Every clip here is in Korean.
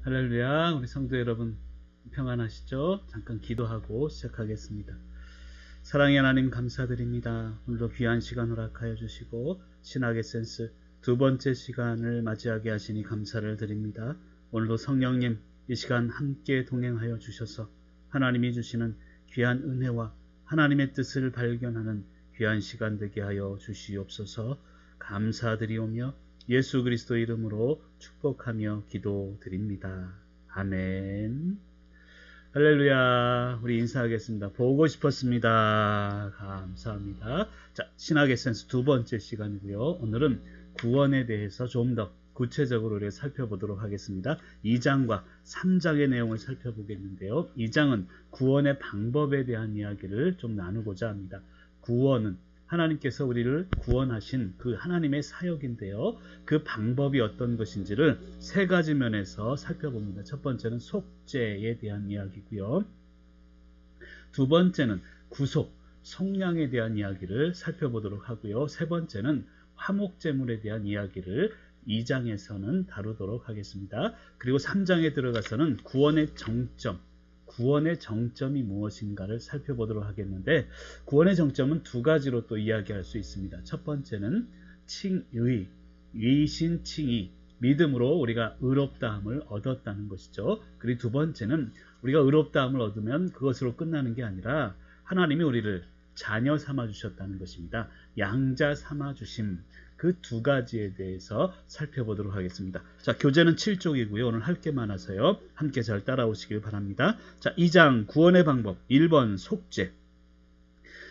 할렐루야. 우리 성도 여러분 평안하시죠? 잠깐 기도하고 시작하겠습니다. 사랑의 하나님 감사드립니다. 오늘도 귀한 시간 허락하여 주시고 신학의 센스 두 번째 시간을 맞이하게 하시니 감사를 드립니다. 오늘도 성령님 이 시간 함께 동행하여 주셔서 하나님이 주시는 귀한 은혜와 하나님의 뜻을 발견하는 귀한 시간 되게 하여 주시옵소서. 감사드리오며 예수 그리스도 이름으로 축복하며 기도드립니다. 아멘. 할렐루야. 우리 인사하겠습니다. 보고 싶었습니다. 감사합니다. 자, 신학의 센스 두 번째 시간이고요. 오늘은 구원에 대해서 좀 더 구체적으로 우리가 살펴보도록 하겠습니다. 2장과 3장의 내용을 살펴보겠는데요. 2장은 구원의 방법에 대한 이야기를 좀 나누고자 합니다. 구원은 하나님께서 우리를 구원하신 그 하나님의 사역인데요. 그 방법이 어떤 것인지를 세 가지 면에서 살펴봅니다. 첫 번째는 속죄에 대한 이야기고요. 두 번째는 구속, 속량에 대한 이야기를 살펴보도록 하고요. 세 번째는 화목제물에 대한 이야기를 2장에서는 다루도록 하겠습니다. 그리고 3장에 들어가서는 구원의 정점이 무엇인가를 살펴보도록 하겠는데, 구원의 정점은 두 가지로 또 이야기할 수 있습니다. 첫 번째는 칭의, 위신칭의, 믿음으로 우리가 의롭다함을 얻었다는 것이죠. 그리고 두 번째는 우리가 의롭다함을 얻으면 그것으로 끝나는 게 아니라 하나님이 우리를 자녀 삼아 주셨다는 것입니다. 양자 삼아 주심, 그 두 가지에 대해서 살펴보도록 하겠습니다. 자, 교재는 7쪽이고요. 오늘 할 게 많아서요. 함께 잘 따라오시길 바랍니다. 자, 2장 구원의 방법 1번 속죄.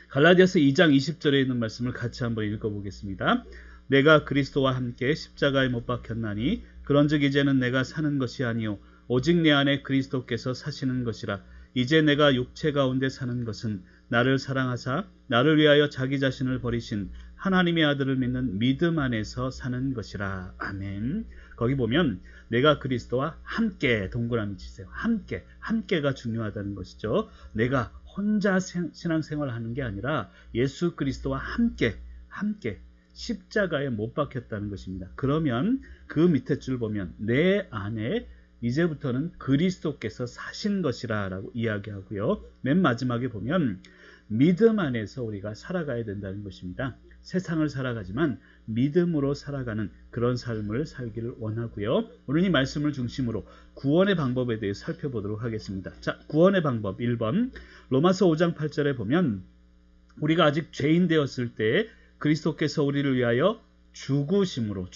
갈라디아서 2장 20절에 있는 말씀을 같이 한번 읽어보겠습니다. 내가 그리스도와 함께 십자가에 못 박혔나니 그런즉 이제는 내가 사는 것이 아니요 오직 내 안에 그리스도께서 사시는 것이라. 이제 내가 육체 가운데 사는 것은 나를 사랑하사 나를 위하여 자기 자신을 버리신 하나님의 아들을 믿는 믿음 안에서 사는 것이라. 아멘. 거기 보면 내가 그리스도와 함께, 동그라미 치세요. 함께가 중요하다는 것이죠. 내가 혼자 신앙생활을 하는 게 아니라 예수 그리스도와 함께 십자가에 못 박혔다는 것입니다. 그러면 그 밑에 줄 보면 내 안에 이제부터는 그리스도께서 사신 것이라 라고 이야기하고요. 맨 마지막에 보면 믿음 안에서 우리가 살아가야 된다는 것입니다. 세상을 살아가지만 믿음으로 살아가는 그런 삶을 살기를 원하고요. 오늘 이 말씀을 중심으로 구원의 방법에 대해 살펴보도록 하겠습니다. 자, 구원의 방법 1번 로마서 5장 8절에 보면 우리가 아직 죄인 되었을 때 그리스도께서 우리를 위하여 죽으심으로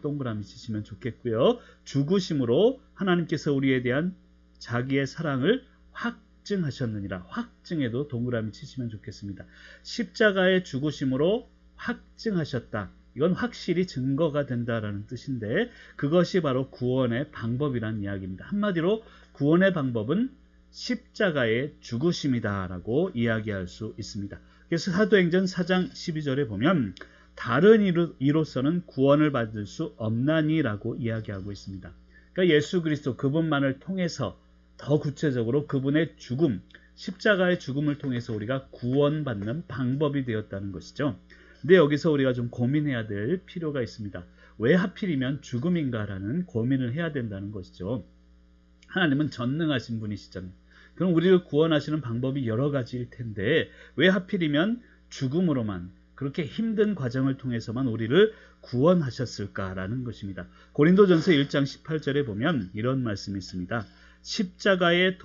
동그라미 치시면 좋겠고요. 죽으심으로 하나님께서 우리에 대한 자기의 사랑을 확증하셨느니라. 확증에도 동그라미 치시면 좋겠습니다. 십자가의 죽으심으로 확증하셨다. 이건 확실히 증거가 된다라는 뜻인데 그것이 바로 구원의 방법이라는 이야기입니다. 한마디로 구원의 방법은 십자가의 죽으심이다라고 이야기할 수 있습니다. 그래서 사도행전 4장 12절에 보면 다른 이로서는 구원을 받을 수 없나니라고 이야기하고 있습니다. 그러니까 예수 그리스도 그분만을 통해서 더 구체적으로 그분의 죽음, 십자가의 죽음을 통해서 우리가 구원받는 방법이 되었다는 것이죠. 근데 여기서 우리가 좀 고민해야 될 필요가 있습니다. 왜 하필이면 죽음인가라는 고민을 해야 된다는 것이죠. 하나님은 전능하신 분이시잖아요. 그럼 우리를 구원하시는 방법이 여러 가지일 텐데 왜 하필이면 죽음으로만 그렇게 힘든 과정을 통해서만 우리를 구원하셨을까라는 것입니다. 고린도전서 1장 18절에 보면 이런 말씀이 있습니다. 십자가의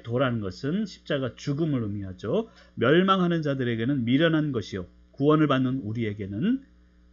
도라는 것은 십자가 죽음을 의미하죠. 멸망하는 자들에게는 미련한 것이요 구원을 받는 우리에게는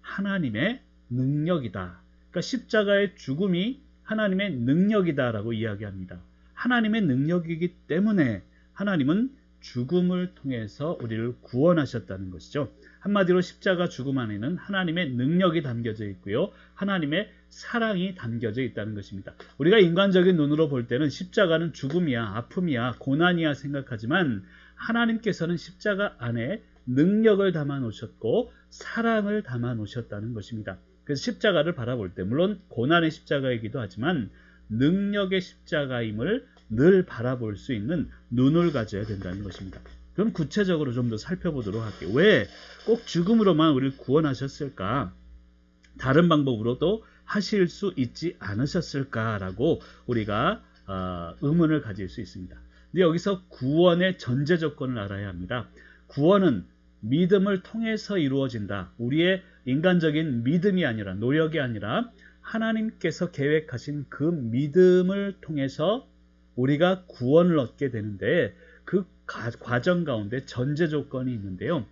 하나님의 능력이다. 그러니까 십자가의 죽음이 하나님의 능력이다라고 이야기합니다. 하나님의 능력이기 때문에 하나님은 죽음을 통해서 우리를 구원하셨다는 것이죠. 한마디로 십자가 죽음 안에는 하나님의 능력이 담겨져 있고요. 하나님의 사랑이 담겨져 있다는 것입니다. 우리가 인간적인 눈으로 볼 때는 십자가는 죽음이야, 아픔이야, 고난이야 생각하지만 하나님께서는 십자가 안에 능력을 담아 놓으셨고 사랑을 담아 놓으셨다는 것입니다. 그래서 십자가를 바라볼 때 물론 고난의 십자가이기도 하지만 능력의 십자가임을 늘 바라볼 수 있는 눈을 가져야 된다는 것입니다. 그럼 구체적으로 좀 더 살펴보도록 할게요. 왜 꼭 죽음으로만 우리를 구원하셨을까? 다른 방법으로도 하실 수 있지 않으셨을까라고 우리가 의문을 가질 수 있습니다. 근데 여기서 구원의 전제 조건을 알아야 합니다. 구원은 믿음을 통해서 이루어진다. 우리의 인간적인 믿음이 아니라, 노력이 아니라 하나님께서 계획하신 그 믿음을 통해서 우리가 구원을 얻게 되는데, 그 과정 가운데 전제 조건이 있는데요.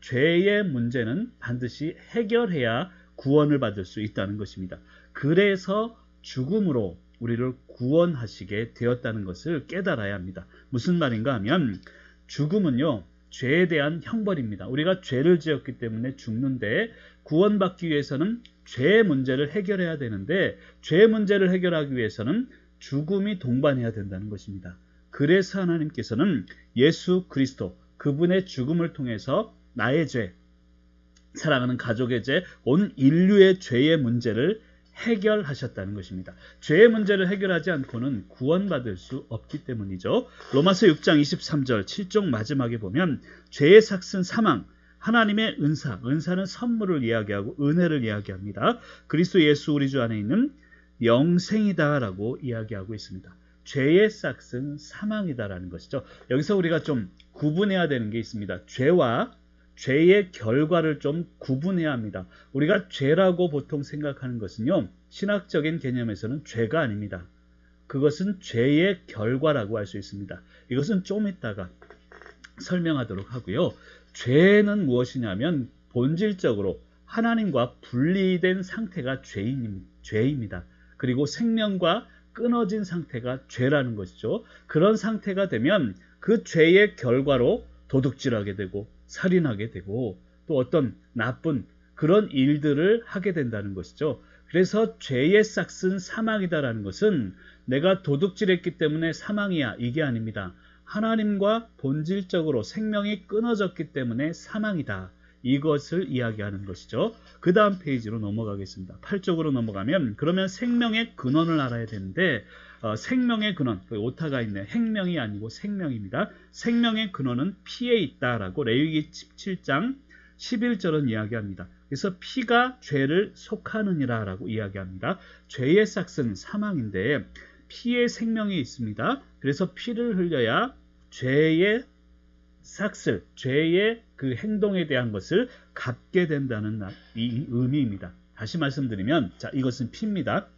죄의 문제는 반드시 해결해야 구원을 받을 수 있다는 것입니다. 그래서 죽음으로 우리를 구원하시게 되었다는 것을 깨달아야 합니다. 무슨 말인가 하면, 죽음은요, 죄에 대한 형벌입니다. 우리가 죄를 지었기 때문에 죽는데, 구원받기 위해서는 죄의 문제를 해결해야 되는데, 죄의 문제를 해결하기 위해서는 죽음이 동반해야 된다는 것입니다. 그래서 하나님께서는 예수 그리스도, 그분의 죽음을 통해서 나의 죄, 사랑하는 가족의 죄, 온 인류의 죄의 문제를 해결하셨다는 것입니다. 죄의 문제를 해결하지 않고는 구원받을 수 없기 때문이죠. 로마서 6장 23절 7종 마지막에 보면, 죄의 삭은 사망, 하나님의 은사, 은사는 선물을 이야기하고 은혜를 이야기합니다. 그리스도 예수 우리 주 안에 있는 영생이다라고 이야기하고 있습니다. 죄의 삭은 사망이다라는 것이죠. 여기서 우리가 좀 구분해야 되는 게 있습니다. 죄와 죄의 결과를 좀 구분해야 합니다. 우리가 죄라고 보통 생각하는 것은요, 신학적인 개념에서는 죄가 아닙니다. 그것은 죄의 결과라고 할 수 있습니다. 이것은 좀 이따가 설명하도록 하고요. 죄는 무엇이냐면 본질적으로 하나님과 분리된 상태가 죄입니다. 그리고 생명과 끊어진 상태가 죄라는 것이죠. 그런 상태가 되면 그 죄의 결과로 도둑질하게 되고 살인하게 되고 또 어떤 나쁜 그런 일들을 하게 된다는 것이죠. 그래서 죄의 삭은 사망이다라는 것은 내가 도둑질했기 때문에 사망이야, 이게 아닙니다. 하나님과 본질적으로 생명이 끊어졌기 때문에 사망이다, 이것을 이야기하는 것이죠. 그 다음 페이지로 넘어가겠습니다. 8쪽으로 넘어가면, 그러면 생명의 근원을 알아야 되는데, 생명의 근원, 오타가 있네. 행명이 아니고 생명입니다. 생명의 근원은 피에 있다라고 레위기 17장 11절은 이야기합니다. 그래서 피가 죄를 속하느니라 라고 이야기합니다. 죄의 삭은 사망인데 피에 생명이 있습니다. 그래서 피를 흘려야 죄의 삭을, 죄의 그 행동에 대한 것을 갚게 된다는 이 의미입니다. 다시 말씀드리면, 자, 이것은 피입니다.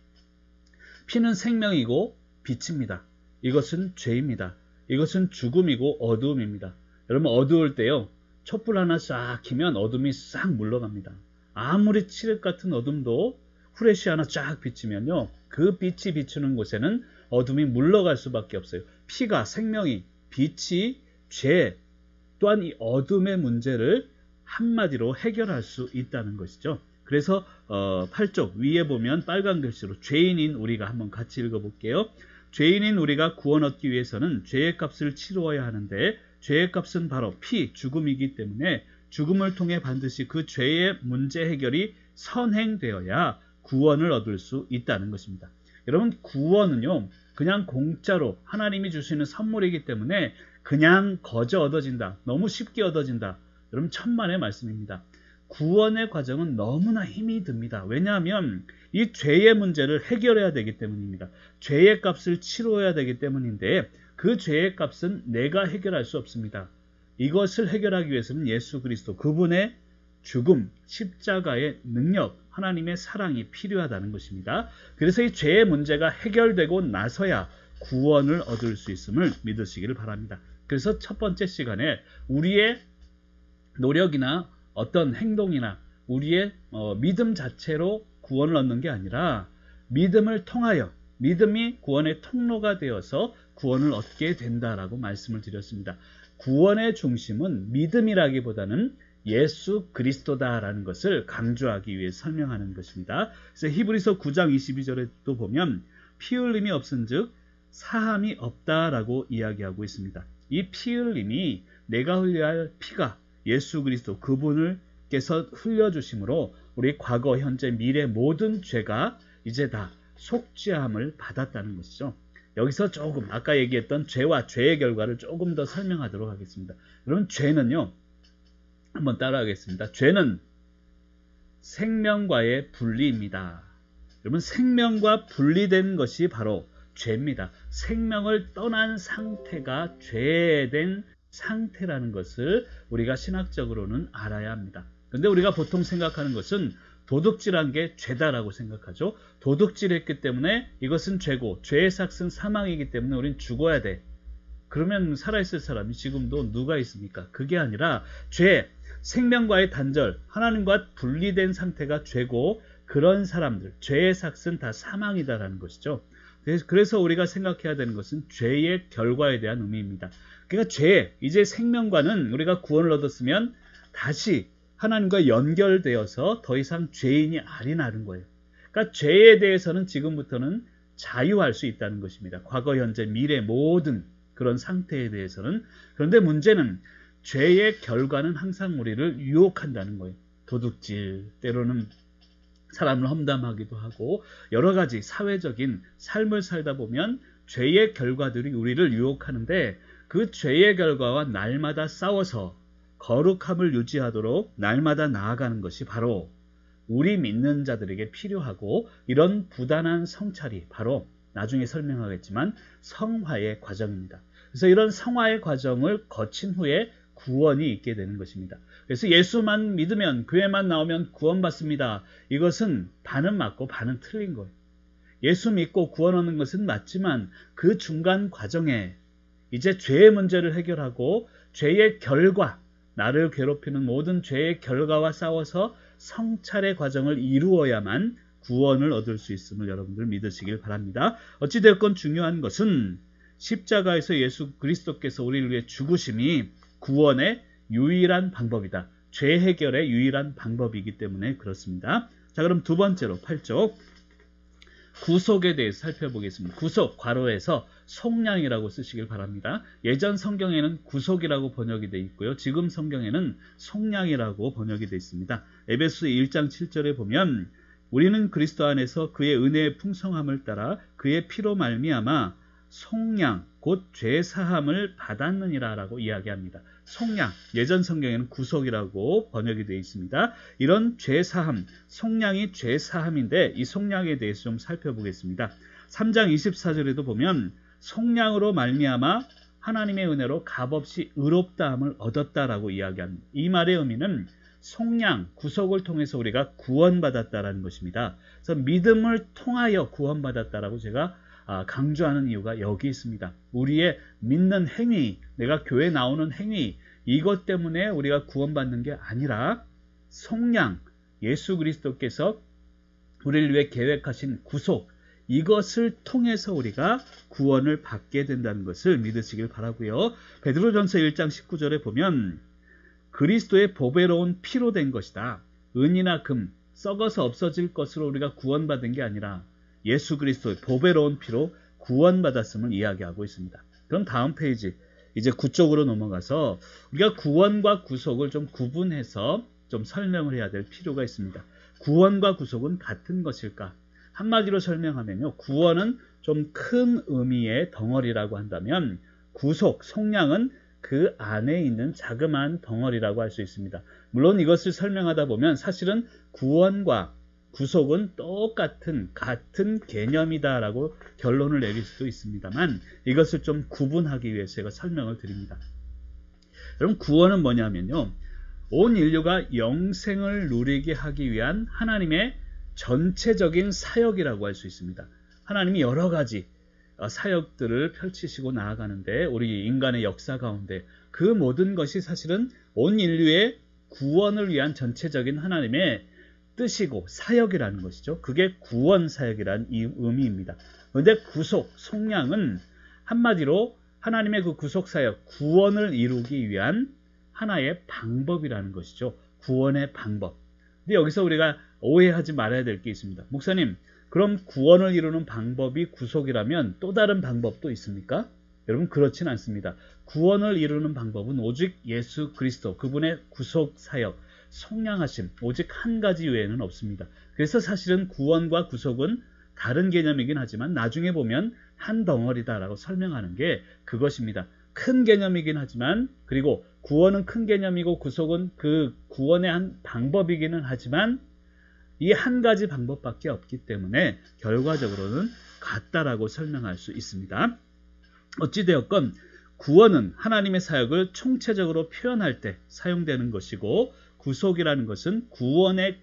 피는 생명이고 빛입니다. 이것은 죄입니다. 이것은 죽음이고 어두움입니다. 여러분, 어두울 때요, 촛불 하나 싹 켜면 어둠이 싹 물러갑니다. 아무리 칠흑 같은 어둠도 후레쉬 하나 쫙 비치면요, 그 빛이 비추는 곳에는 어둠이 물러갈 수밖에 없어요. 피가, 생명이, 빛이, 죄, 또한 이 어둠의 문제를 한마디로 해결할 수 있다는 것이죠. 그래서 8쪽 위에 보면 빨간 글씨로 죄인인 우리가 한번 같이 읽어볼게요. 죄인인 우리가 구원 얻기 위해서는 죄의 값을 치루어야 하는데, 죄의 값은 바로 피, 죽음이기 때문에 죽음을 통해 반드시 그 죄의 문제 해결이 선행되어야 구원을 얻을 수 있다는 것입니다. 여러분, 구원은요, 그냥 공짜로 하나님이 주시는 선물이기 때문에 그냥 거저 얻어진다, 너무 쉽게 얻어진다, 여러분 천만의 말씀입니다. 구원의 과정은 너무나 힘이 듭니다. 왜냐하면 이 죄의 문제를 해결해야 되기 때문입니다. 죄의 값을 치러야 되기 때문인데, 그 죄의 값은 내가 해결할 수 없습니다. 이것을 해결하기 위해서는 예수 그리스도, 그분의 죽음, 십자가의 능력, 하나님의 사랑이 필요하다는 것입니다. 그래서 이 죄의 문제가 해결되고 나서야 구원을 얻을 수 있음을 믿으시기를 바랍니다. 그래서 첫 번째 시간에 우리의 노력이나 어떤 행동이나 우리의 믿음 자체로 구원을 얻는 게 아니라 믿음을 통하여, 믿음이 구원의 통로가 되어서 구원을 얻게 된다라고 말씀을 드렸습니다. 구원의 중심은 믿음이라기보다는 예수 그리스도다라는 것을 강조하기 위해 설명하는 것입니다. 그래서 히브리서 9장 22절에 또 보면 피 흘림이 없은즉 사함이 없다라고 이야기하고 있습니다. 이 피 흘림이 내가 흘려야 할 피가 예수 그리스도 그분을께서 흘려주심으로 우리 과거, 현재, 미래 모든 죄가 이제 다 속죄함을 받았다는 것이죠. 여기서 조금 아까 얘기했던 죄와 죄의 결과를 조금 더 설명하도록 하겠습니다. 여러분, 죄는요, 한번 따라하겠습니다. 죄는 생명과의 분리입니다. 여러분, 생명과 분리된 것이 바로 죄입니다. 생명을 떠난 상태가 죄된 상태라는 것을 우리가 신학적으로는 알아야 합니다. 근데 우리가 보통 생각하는 것은 도둑질한 게 죄다라고 생각하죠. 도둑질했기 때문에 이것은 죄고 죄의 삭은 사망이기 때문에 우린 죽어야 돼. 그러면 살아있을 사람이 지금도 누가 있습니까? 그게 아니라 죄, 생명과의 단절, 하나님과 분리된 상태가 죄고 그런 사람들, 죄의 삭은 다 사망이다라는 것이죠. 그래서 우리가 생각해야 되는 것은 죄의 결과에 대한 의미입니다. 그러니까 죄, 이제 생명과는 우리가 구원을 얻었으면 다시 하나님과 연결되어서 더 이상 죄인이 아니라는 거예요. 그러니까 죄에 대해서는 지금부터는 자유할 수 있다는 것입니다. 과거, 현재, 미래 모든 그런 상태에 대해서는. 그런데 문제는 죄의 결과는 항상 우리를 유혹한다는 거예요. 도둑질, 때로는 사람을 험담하기도 하고 여러 가지 사회적인 삶을 살다 보면 죄의 결과들이 우리를 유혹하는데 그 죄의 결과와 날마다 싸워서 거룩함을 유지하도록 날마다 나아가는 것이 바로 우리 믿는 자들에게 필요하고 이런 부단한 성찰이 바로 나중에 설명하겠지만 성화의 과정입니다. 그래서 이런 성화의 과정을 거친 후에 구원이 있게 되는 것입니다. 그래서 예수만 믿으면 교회만 나오면 구원받습니다. 이것은 반은 맞고 반은 틀린 거예요. 예수 믿고 구원 얻는 것은 맞지만 그 중간 과정에 이제 죄의 문제를 해결하고 죄의 결과, 나를 괴롭히는 모든 죄의 결과와 싸워서 성찰의 과정을 이루어야만 구원을 얻을 수 있음을 여러분들 믿으시길 바랍니다. 어찌되었건 중요한 것은 십자가에서 예수 그리스도께서 우리를 위해 죽으심이 구원의 유일한 방법이다. 죄 해결의 유일한 방법이기 때문에 그렇습니다. 자, 그럼 두 번째로 8쪽 구속에 대해서 살펴보겠습니다. 구속, 괄호에서 속량이라고 쓰시길 바랍니다. 예전 성경에는 구속이라고 번역이 되어 있고요. 지금 성경에는 속량이라고 번역이 되어 있습니다. 에베소 1장 7절에 보면 우리는 그리스도 안에서 그의 은혜의 풍성함을 따라 그의 피로 말미암아 속량, 곧 죄사함을 받았느니라 라고 이야기합니다. 속량, 예전 성경에는 구속이라고 번역이 되어 있습니다. 이런 죄사함, 속량이 죄사함인데 이 속량에 대해서 좀 살펴보겠습니다. 3장 24절에도 보면 속량으로 말미암아 하나님의 은혜로 값없이 의롭다함을 얻었다라고 이야기합니다. 이 말의 의미는 속량, 구속을 통해서 우리가 구원받았다라는 것입니다. 그래서 믿음을 통하여 구원받았다라고 제가 강조하는 이유가 여기 있습니다. 우리의 믿는 행위, 내가 교회 나오는 행위, 이것 때문에 우리가 구원받는 게 아니라 속량, 예수 그리스도께서 우리를 위해 계획하신 구속, 이것을 통해서 우리가 구원을 받게 된다는 것을 믿으시길 바라고요. 베드로전서 1장 19절에 보면 그리스도의 보배로운 피로 된 것이다. 은이나 금, 썩어서 없어질 것으로 우리가 구원받은 게 아니라 예수 그리스도의 보배로운 피로 구원받았음을 이야기하고 있습니다. 그럼 다음 페이지 이제 9쪽으로 넘어가서 우리가 구원과 구속을 좀 구분해서 좀 설명을 해야 될 필요가 있습니다. 구원과 구속은 같은 것일까? 한마디로 설명하면요, 구원은 좀 큰 의미의 덩어리라고 한다면 구속, 속량은 그 안에 있는 자그마한 덩어리라고 할 수 있습니다. 물론 이것을 설명하다 보면 사실은 구원과 구속은 같은 개념이다라고 결론을 내릴 수도 있습니다만 이것을 좀 구분하기 위해서 제가 설명을 드립니다. 여러분, 구원은 뭐냐면요, 온 인류가 영생을 누리게 하기 위한 하나님의 전체적인 사역이라고 할 수 있습니다. 하나님이 여러 가지 사역들을 펼치시고 나아가는데 우리 인간의 역사 가운데 그 모든 것이 사실은 온 인류의 구원을 위한 전체적인 하나님의 뜻이고 사역이라는 것이죠. 그게 구원 사역이라는 이 의미입니다. 그런데 구속, 속량은 한마디로 하나님의 그 구속 사역, 구원을 이루기 위한 하나의 방법이라는 것이죠. 구원의 방법. 근데 여기서 우리가 오해하지 말아야 될 게 있습니다. 목사님, 그럼 구원을 이루는 방법이 구속이라면 또 다른 방법도 있습니까? 여러분, 그렇진 않습니다. 구원을 이루는 방법은 오직 예수 그리스도, 그분의 구속 사역, 속량하심, 오직 한 가지 외에는 없습니다. 그래서 사실은 구원과 구속은 다른 개념이긴 하지만 나중에 보면 한 덩어리다라고 설명하는 게 그것입니다. 큰 개념이긴 하지만, 그리고 구원은 큰 개념이고 구속은 그 구원의 한 방법이기는 하지만 이 한 가지 방법밖에 없기 때문에 결과적으로는 같다라고 설명할 수 있습니다. 어찌되었건 구원은 하나님의 사역을 총체적으로 표현할 때 사용되는 것이고, 구속이라는 것은 구원의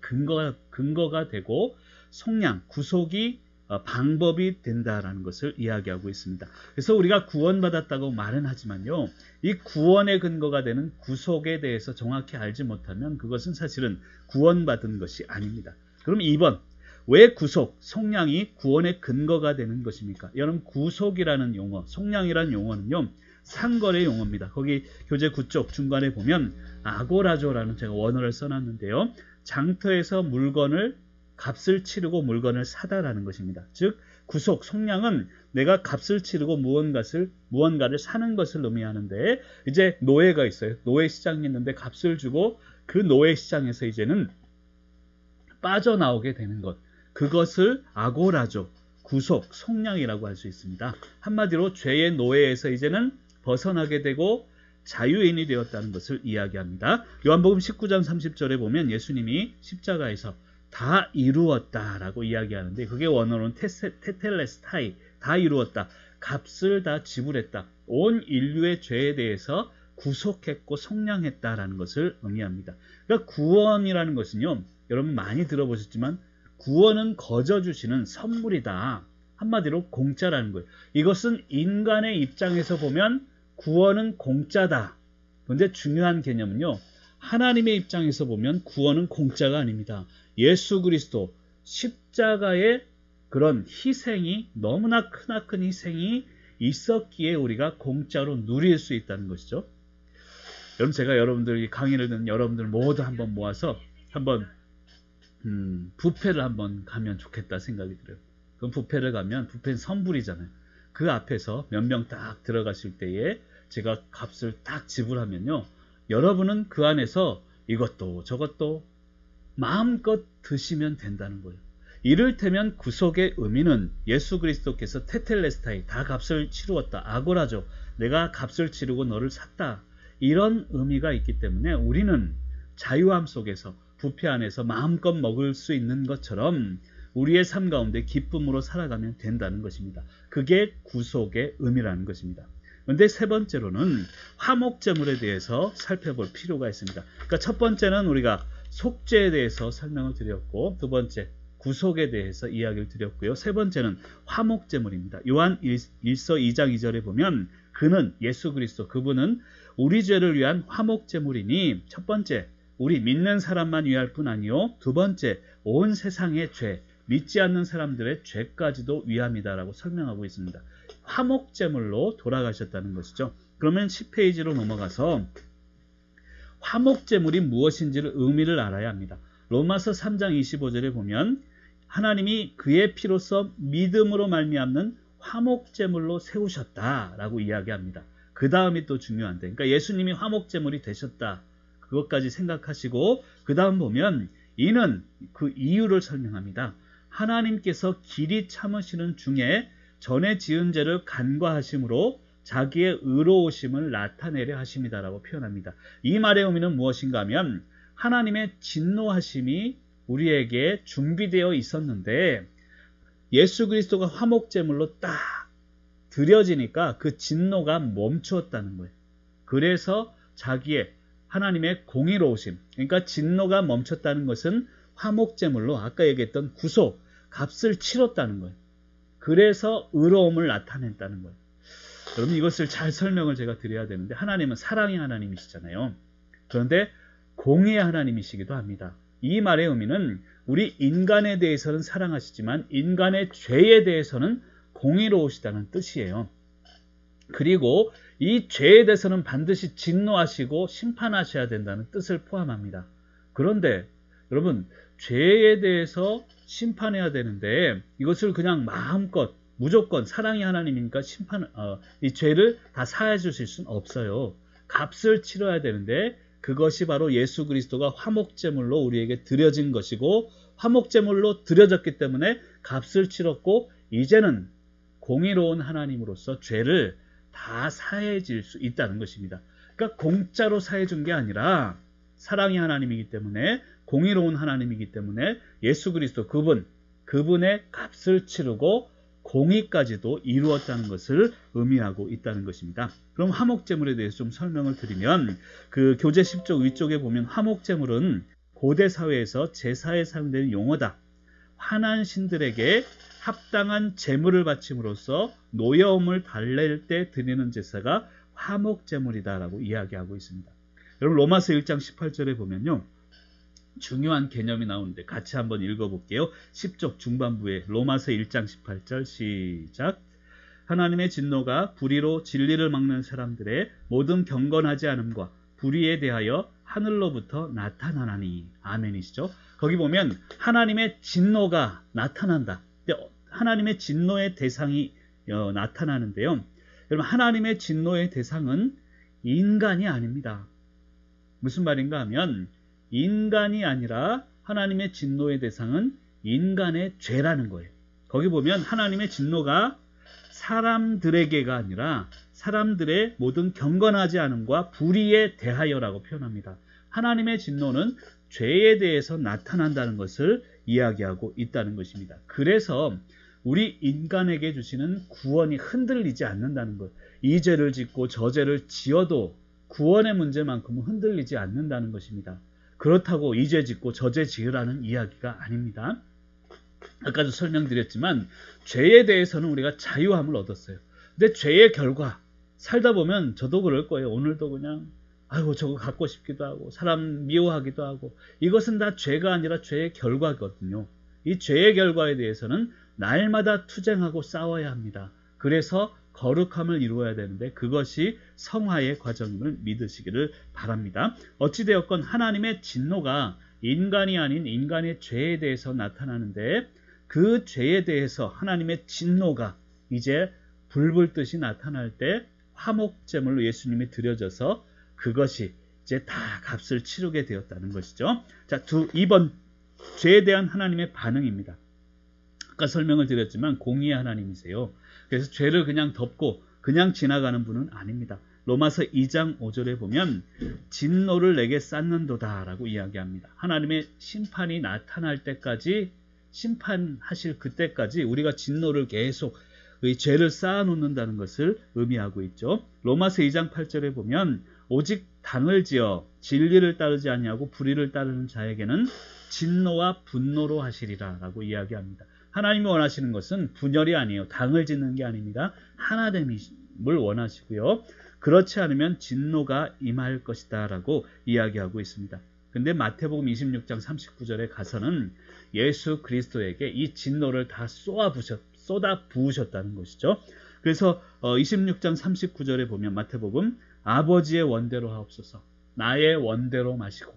근거가 되고, 속량, 구속이 방법이 된다라는 것을 이야기하고 있습니다. 그래서 우리가 구원받았다고 말은 하지만요, 이 구원의 근거가 되는 구속에 대해서 정확히 알지 못하면 그것은 사실은 구원받은 것이 아닙니다. 그럼 2번, 왜 구속, 속량이 구원의 근거가 되는 것입니까? 여러분, 구속이라는 용어, 속량이라는 용어는요, 상거래 용어입니다. 거기 교재 9쪽 중간에 보면 아고라조라는 제가 원어를 써놨는데요, 장터에서 값을 치르고 물건을 사다라는 것입니다. 즉 구속, 속량은 내가 값을 치르고 무언가를 사는 것을 의미하는데, 이제 노예가 있어요. 노예 시장이 있는데 값을 주고 그 노예 시장에서 이제는 빠져나오게 되는 것, 그것을 아고라조, 구속, 속량이라고 할 수 있습니다. 한마디로 죄의 노예에서 이제는 벗어나게 되고 자유인이 되었다는 것을 이야기합니다. 요한복음 19장 30절에 보면 예수님이 십자가에서 다 이루었다라고 이야기하는데, 그게 원어로는 테텔레스타이, 다 이루었다, 값을 다 지불했다, 온 인류의 죄에 대해서 구속했고 속량했다라는 것을 의미합니다. 그러니까 구원이라는 것은요, 여러분 많이 들어보셨지만 구원은 거저 주시는 선물이다. 한마디로 공짜라는 거예요. 이것은 인간의 입장에서 보면 구원은 공짜다. 그런데 중요한 개념은요, 하나님의 입장에서 보면 구원은 공짜가 아닙니다. 예수 그리스도 십자가의 그런 희생이, 너무나 크나큰 희생이 있었기에 우리가 공짜로 누릴 수 있다는 것이죠. 여러분, 제가 여러분들, 강의를 듣는 여러분들 모두 한번 모아서 한번 뷔페를 한번 가면 좋겠다 생각이 들어요. 그럼 뷔페를 가면, 뷔페는 선불이잖아요. 그 앞에서 몇 명 딱 들어가실 때에 제가 값을 딱 지불하면요, 여러분은 그 안에서 이것도 저것도 마음껏 드시면 된다는 거예요. 이를테면 구속의 의미는 예수 그리스도께서 테텔레스타이, 다 값을 치루었다, 아고라죠, 내가 값을 치르고 너를 샀다, 이런 의미가 있기 때문에 우리는 자유함 속에서 뷔페 안에서 마음껏 먹을 수 있는 것처럼 우리의 삶 가운데 기쁨으로 살아가면 된다는 것입니다. 그게 구속의 의미라는 것입니다. 그런데 세 번째로는 화목제물에 대해서 살펴볼 필요가 있습니다. 그러니까 첫 번째는 우리가 속죄에 대해서 설명을 드렸고, 두 번째 구속에 대해서 이야기를 드렸고요. 세 번째는 화목제물입니다. 요한 1서 2장 2절에 보면 그는, 예수 그리스도, 그분은 우리 죄를 위한 화목제물이니, 첫 번째 우리 믿는 사람만 위할 뿐 아니요, 두 번째 온 세상의 죄, 믿지 않는 사람들의 죄까지도 위함이다라고 설명하고 있습니다. 화목제물로 돌아가셨다는 것이죠. 그러면 10페이지로 넘어가서 화목제물이 무엇인지를 의미를 알아야 합니다. 로마서 3장 25절에 보면 하나님이 그의 피로서 믿음으로 말미암는 화목제물로 세우셨다라고 이야기합니다. 그 다음이 또 중요한데, 그러니까 예수님이 화목제물이 되셨다, 그것까지 생각하시고 그 다음 보면 이는, 그 이유를 설명합니다. 하나님께서 길이 참으시는 중에 전에 지은 죄를 간과하심으로 자기의 의로우심을 나타내려 하심이다라고 표현합니다. 이 말의 의미는 무엇인가 하면 하나님의 진노하심이 우리에게 준비되어 있었는데 예수 그리스도가 화목제물로 딱 드려지니까 그 진노가 멈추었다는 거예요. 그래서 자기의 하나님의 공의로우심, 그러니까 진노가 멈췄다는 것은 화목제물로 아까 얘기했던 구속, 값을 치렀다는 거예요. 그래서 의로움을 나타냈다는 거예요. 여러분, 이것을 잘 설명을 제가 드려야 되는데, 하나님은 사랑의 하나님이시잖아요. 그런데 공의의 하나님이시기도 합니다. 이 말의 의미는 우리 인간에 대해서는 사랑하시지만 인간의 죄에 대해서는 공의로우시다는 뜻이에요. 그리고 이 죄에 대해서는 반드시 진노하시고 심판하셔야 된다는 뜻을 포함합니다. 그런데 여러분, 죄에 대해서 심판해야 되는데 이것을 그냥 마음껏 무조건 사랑의 하나님이니까 이 죄를 다 사해 주실 수는 없어요. 값을 치러야 되는데 그것이 바로 예수 그리스도가 화목제물로 우리에게 드려진 것이고, 화목제물로 드려졌기 때문에 값을 치렀고 이제는 공의로운 하나님으로서 죄를 다 사해 줄 수 있다는 것입니다. 그러니까 공짜로 사해 준 게 아니라 사랑의 하나님이기 때문에 공의로운 하나님이기 때문에 예수 그리스도 그분의 값을 치르고 공의까지도 이루었다는 것을 의미하고 있다는 것입니다. 그럼 화목제물에 대해서 좀 설명을 드리면 그 교재 10쪽 위쪽에 보면 화목제물은 고대 사회에서 제사에 사용되는 용어다. 화난 신들에게 합당한 제물을 바침으로써 노여움을 달랠 때 드리는 제사가 화목제물이다라고 이야기하고 있습니다. 여러분 로마서 1장 18절에 보면요. 중요한 개념이 나오는데 같이 한번 읽어볼게요. 10쪽 중반부에 로마서 1장 18절 시작. 하나님의 진노가 불의로 진리를 막는 사람들의 모든 경건하지 않음과 불의에 대하여 하늘로부터 나타나나니. 아멘이시죠? 거기 보면 하나님의 진노가 나타난다. 하나님의 진노의 대상이 나타나는데요. 여러분 하나님의 진노의 대상은 인간이 아닙니다. 무슨 말인가 하면 인간이 아니라 하나님의 진노의 대상은 인간의 죄라는 거예요. 거기 보면 하나님의 진노가 사람들에게가 아니라 사람들의 모든 경건하지 않음과 불의에 대하여라고 표현합니다. 하나님의 진노는 죄에 대해서 나타난다는 것을 이야기하고 있다는 것입니다. 그래서 우리 인간에게 주시는 구원이 흔들리지 않는다는 것. 이 죄를 짓고 저 죄를 지어도 구원의 문제만큼은 흔들리지 않는다는 것입니다. 그렇다고 이 죄 짓고 저 죄 지으라는 이야기가 아닙니다. 아까도 설명드렸지만 죄에 대해서는 우리가 자유함을 얻었어요. 근데 죄의 결과 살다 보면 저도 그럴 거예요. 오늘도 그냥 아이고 저거 갖고 싶기도 하고 사람 미워하기도 하고 이것은 다 죄가 아니라 죄의 결과거든요. 이 죄의 결과에 대해서는 날마다 투쟁하고 싸워야 합니다. 그래서 거룩함을 이루어야 되는데 그것이 성화의 과정임을 믿으시기를 바랍니다. 어찌되었건 하나님의 진노가 인간이 아닌 인간의 죄에 대해서 나타나는데 그 죄에 대해서 하나님의 진노가 이제 불 뜨시 나타날 때 화목제물로 예수님이 드려져서 그것이 이제 다 값을 치르게 되었다는 것이죠. 자, 2번 죄에 대한 하나님의 반응입니다. 아까 설명을 드렸지만 공의의 하나님이세요. 그래서 죄를 그냥 덮고 그냥 지나가는 분은 아닙니다. 로마서 2장 5절에 보면 진노를 내게 쌓는도다 라고 이야기합니다. 하나님의 심판이 나타날 때까지 심판하실 그때까지 우리가 진노를 계속 이 죄를 쌓아놓는다는 것을 의미하고 있죠. 로마서 2장 8절에 보면 오직 당을 지어 진리를 따르지 아니하고 불의를 따르는 자에게는 진노와 분노로 하시리라 라고 이야기합니다. 하나님이 원하시는 것은 분열이 아니에요. 당을 짓는 게 아닙니다. 하나됨을 원하시고요. 그렇지 않으면 진노가 임할 것이다 라고 이야기하고 있습니다. 근데 마태복음 26장 39절에 가서는 예수 그리스도에게 이 진노를 다 쏟아 부으셨다는 것이죠. 그래서 26장 39절에 보면 마태복음 아버지의 원대로 하옵소서 나의 원대로 마시고